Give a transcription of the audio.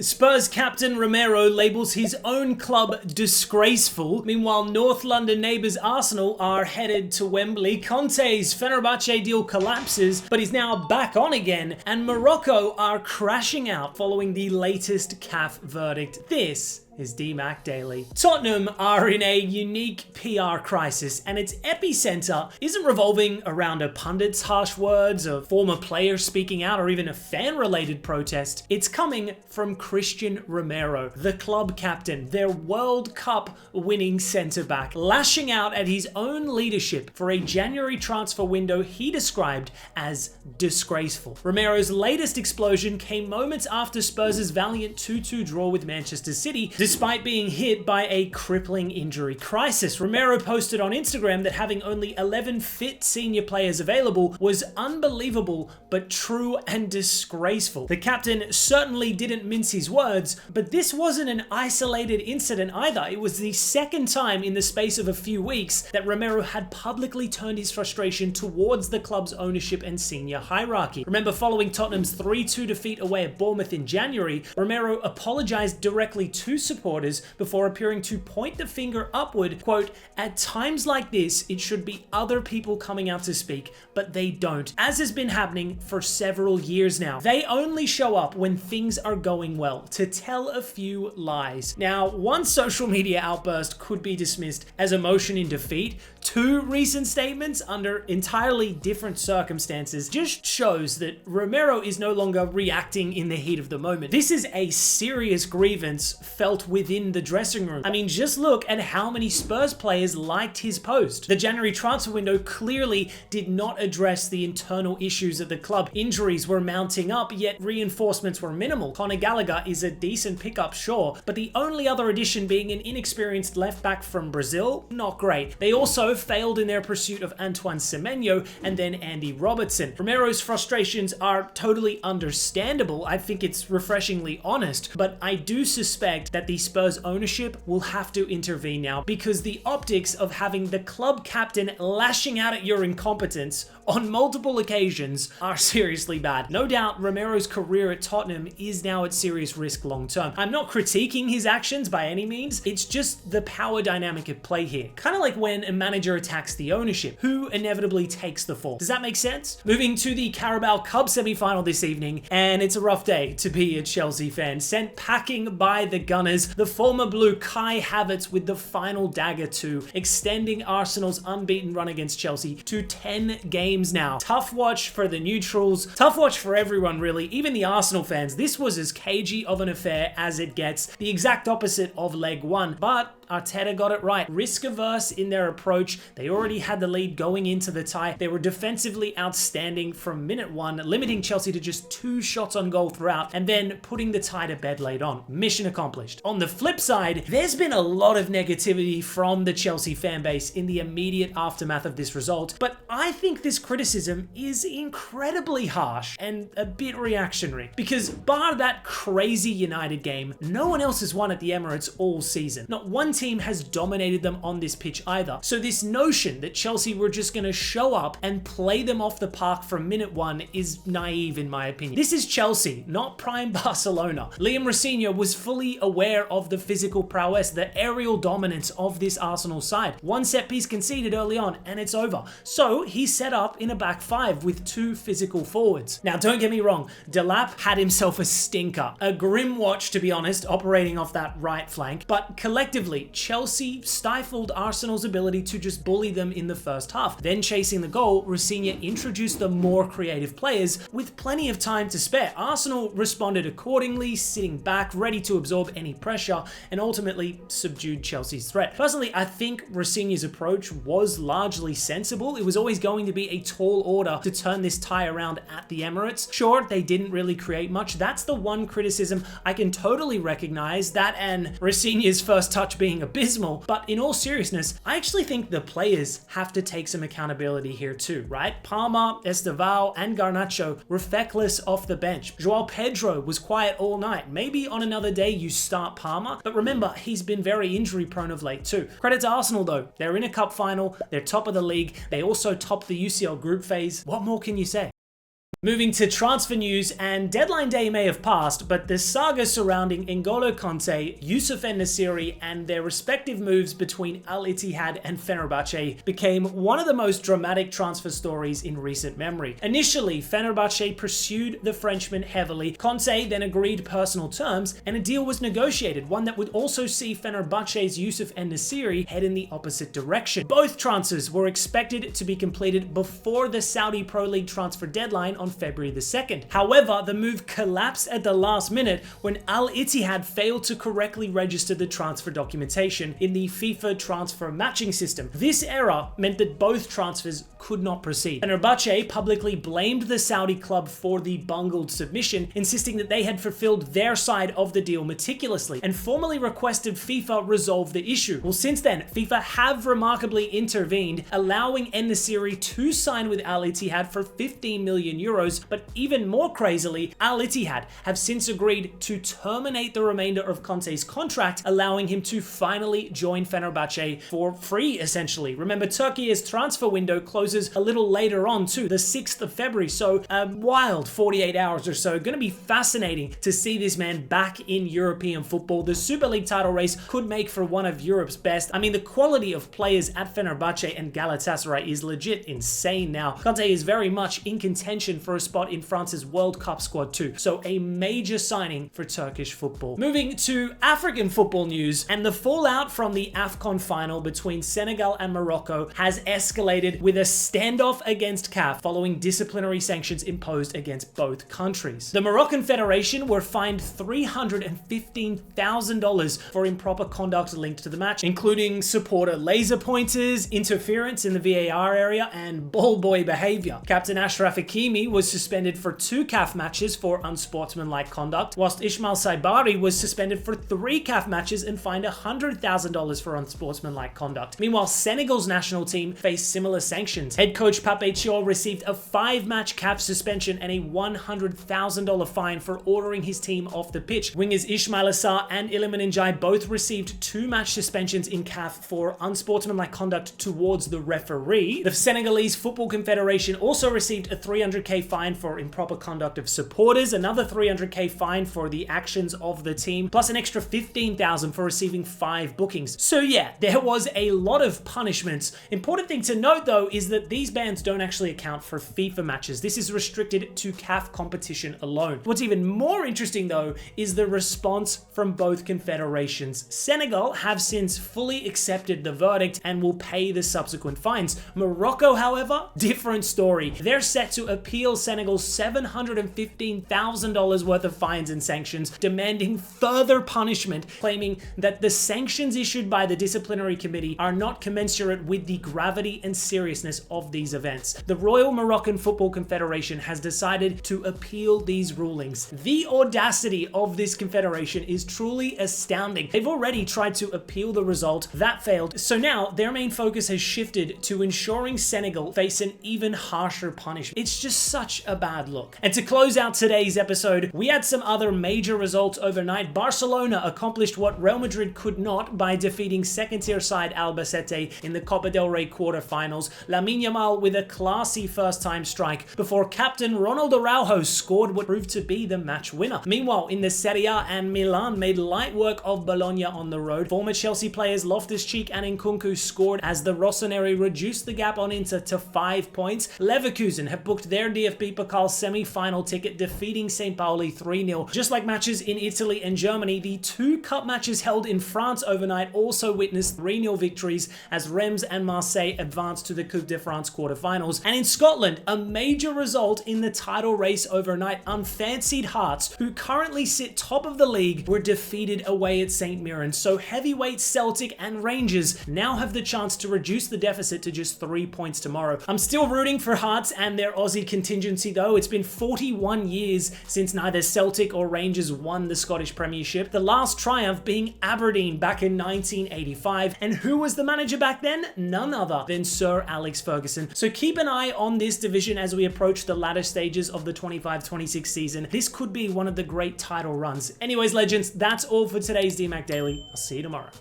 Spurs captain Romero labels his own club disgraceful. Meanwhile, North London neighbours Arsenal are headed to Wembley. Kante's Fenerbahce deal collapses, but he's now back on again. And Morocco are crashing out following the latest CAF verdict. This is DMAC Daily. Tottenham are in a unique PR crisis, and its epicenter isn't revolving around a pundit's harsh words, a former player speaking out, or even a fan-related protest. It's coming from Christian Romero, the club captain, their World Cup winning centre-back, lashing out at his own leadership for a January transfer window he described as disgraceful. Romero's latest explosion came moments after Spurs' valiant 2-2 draw with Manchester City, despite being hit by a crippling injury crisis. Romero posted on Instagram that having only 11 fit senior players available was unbelievable, but true and disgraceful. The captain certainly didn't mince his words, but this wasn't an isolated incident either. It was the second time in the space of a few weeks that Romero had publicly turned his frustration towards the club's ownership and senior hierarchy. Remember, following Tottenham's 3-2 defeat away at Bournemouth in January, Romero apologized directly to supporters before appearing to point the finger upward, quote, "At times like this, it should be other people coming out to speak, but they don't, as has been happening for several years now. They only show up when things are going well, to tell a few lies." Now, one social media outburst could be dismissed as emotion in defeat. Two recent statements under entirely different circumstances just shows that Romero is no longer reacting in the heat of the moment. This is a serious grievance felt within the dressing room. I mean, just look at how many Spurs players liked his post. The January transfer window clearly did not address the internal issues at the club. Injuries were mounting up, yet reinforcements were minimal. Conor Gallagher is a decent pickup, sure, but the only other addition being an inexperienced left back from Brazil, not great. They also failed in their pursuit of Antoine Semenyo and then Andy Robertson. Romero's frustrations are totally understandable. I think it's refreshingly honest, but I do suspect that the Spurs ownership will have to intervene now, because the optics of having the club captain lashing out at your incompetence on multiple occasions are seriously bad. No doubt Romero's career at Tottenham is now at serious risk long term. I'm not critiquing his actions by any means, it's just the power dynamic at play here. Kind of like when a manager attacks the ownership, who inevitably takes the fall. Does that make sense? Moving to the Carabao Cup semi-final this evening, and it's a rough day to be a Chelsea fan. Sent packing by the Gunners, the former Blue Kai Havertz with the final dagger too, extending Arsenal's unbeaten run against Chelsea to 10 games now. Tough watch for the neutrals, tough watch for everyone really, even the Arsenal fans. This was as cagey of an affair as it gets, the exact opposite of leg one, but Arteta got it right. Risk averse in their approach. They already had the lead going into the tie. They were defensively outstanding from minute one, limiting Chelsea to just 2 shots on goal throughout, and then putting the tie to bed late on. Mission accomplished. On the flip side, there's been a lot of negativity from the Chelsea fan base in the immediate aftermath of this result, but I think this criticism is incredibly harsh and a bit reactionary, because bar that crazy United game, no one else has won at the Emirates all season. Not one team has dominated them on this pitch either. So this notion that Chelsea were just going to show up and play them off the park from minute one is naive in my opinion. This is Chelsea, not prime Barcelona. Liam Rossinha was fully aware of the physical prowess, the aerial dominance of this Arsenal side. One set piece conceded early on and it's over. So he set up in a back five with 2 physical forwards. Now don't get me wrong, Delap had himself a stinker. A grim watch to be honest, operating off that right flank, but collectively Chelsea stifled Arsenal's ability to just bully them in the first half. Then chasing the goal, Rossinha introduced the more creative players with plenty of time to spare. Arsenal responded accordingly, sitting back, ready to absorb any pressure, and ultimately subdued Chelsea's threat. Personally, I think Rossinha's approach was largely sensible. It was always going to be a tall order to turn this tie around at the Emirates. Sure, they didn't really create much. That's the one criticism I can totally recognize, that and Rossinha's first touch being abysmal, but in all seriousness, I actually think the players have to take some accountability here too, right? Palmer, Estevao, and Garnacho were feckless off the bench. Joao Pedro was quiet all night. Maybe on another day you start Palmer, but remember, he's been very injury prone of late too. Credit to Arsenal though, they're in a cup final, they're top of the league, they also topped the UCL group phase. What more can you say? Moving to transfer news, and deadline day may have passed, but the saga surrounding N'Golo Kante, Youssef En-Nesyri, and their respective moves between Al Ittihad and Fenerbahce became one of the most dramatic transfer stories in recent memory. Initially, Fenerbahce pursued the Frenchman heavily. Kante then agreed personal terms, and a deal was negotiated, one that would also see Fenerbahce's Youssef En-Nesyri head in the opposite direction. Both transfers were expected to be completed before the Saudi Pro League transfer deadline on February the 2nd. However, the move collapsed at the last minute when Al Ittihad failed to correctly register the transfer documentation in the FIFA transfer matching system. This error meant that both transfers could not proceed. Fenerbahce publicly blamed the Saudi club for the bungled submission, insisting that they had fulfilled their side of the deal meticulously, and formally requested FIFA resolve the issue. Well, since then, FIFA have remarkably intervened, allowing En-Nesyri to sign with Al Ittihad for 15 million euros, but even more crazily, Al Ittihad have since agreed to terminate the remainder of Kante's contract, allowing him to finally join Fenerbahce for free, essentially. Remember, Turkey's transfer window closes a little later on too, the 6th of February, so a wild 48 hours or so. Going to be fascinating to see this man back in European football. The Super League title race could make for one of Europe's best. I mean, the quality of players at Fenerbahce and Galatasaray is legit insane now. Kante is very much in contention for a spot in France's World Cup squad too, so a major signing for Turkish football. Moving to African football news, and the fallout from the AFCON final between Senegal and Morocco has escalated with a standoff against CAF following disciplinary sanctions imposed against both countries. The Moroccan Federation were fined $315,000 for improper conduct linked to the match, including supporter laser pointers, interference in the VAR area, and ball boy behavior. Captain Ashraf Hakimi was suspended for 2 CAF matches for unsportsmanlike conduct, whilst Ismail Saibari was suspended for 3 CAF matches and fined $100,000 for unsportsmanlike conduct. Meanwhile, Senegal's national team faced similar sanctions. Head coach Pape Thiaw received a 5-match CAF suspension and a $100,000 fine for ordering his team off the pitch. Wingers Ismail Assar and Iliman Ndiaye both received 2-match suspensions in CAF for unsportsmanlike conduct towards the referee. The Senegalese Football Confederation also received a $300K fine for improper conduct of supporters, another $300K fine for the actions of the team, plus an extra $15,000 for receiving 5 bookings. So yeah, there was a lot of punishments. Important thing to note though is that these bans don't actually account for FIFA matches. This is restricted to CAF competition alone. What's even more interesting though is the response from both confederations. Senegal have since fully accepted the verdict and will pay the subsequent fines. Morocco, however, different story. They're set to appeal Senegal's $715,000 worth of fines and sanctions, demanding further punishment, claiming that the sanctions issued by the disciplinary committee are not commensurate with the gravity and seriousness of these events. The Royal Moroccan Football Confederation has decided to appeal these rulings. The audacity of this confederation is truly astounding. They've already tried to appeal the result, that failed, so now their main focus has shifted to ensuring Senegal face an even harsher punishment. It's just such a bad look. And to close out today's episode, we had some other major results overnight. Barcelona accomplished what Real Madrid could not by defeating second-tier side Albacete in the Copa del Rey quarterfinals. Lamine Yamal with a classy first-time strike before captain Ronald Araujo scored what proved to be the match winner. Meanwhile, in the Serie A, and Milan made light work of Bologna on the road. Former Chelsea players Loftus-Cheek and Nkunku scored as the Rossoneri reduced the gap on Inter to 5 points. Leverkusen have booked their DFB Pokal semi-final ticket, defeating St. Pauli 3-0. Just like matches in Italy and Germany, the 2 cup matches held in France overnight also witnessed 3-0 victories as Reims and Marseille advanced to the Coupe de France quarterfinals. And in Scotland, a major result in the title race overnight. Unfancied Hearts, who currently sit top of the league, were defeated away at St Mirren. So heavyweight Celtic and Rangers now have the chance to reduce the deficit to just 3 points tomorrow. I'm still rooting for Hearts and their Aussie contingency though. It's been 41 years since neither Celtic or Rangers won the Scottish Premiership, the last triumph being Aberdeen back in 1985. And who was the manager back then? None other than Sir Alex Ferguson. So keep an eye on this division as we approach the latter stages of the 25-26 season. This could be one of the great title runs. Anyways, legends, that's all for today's DMAC Daily. I'll see you tomorrow.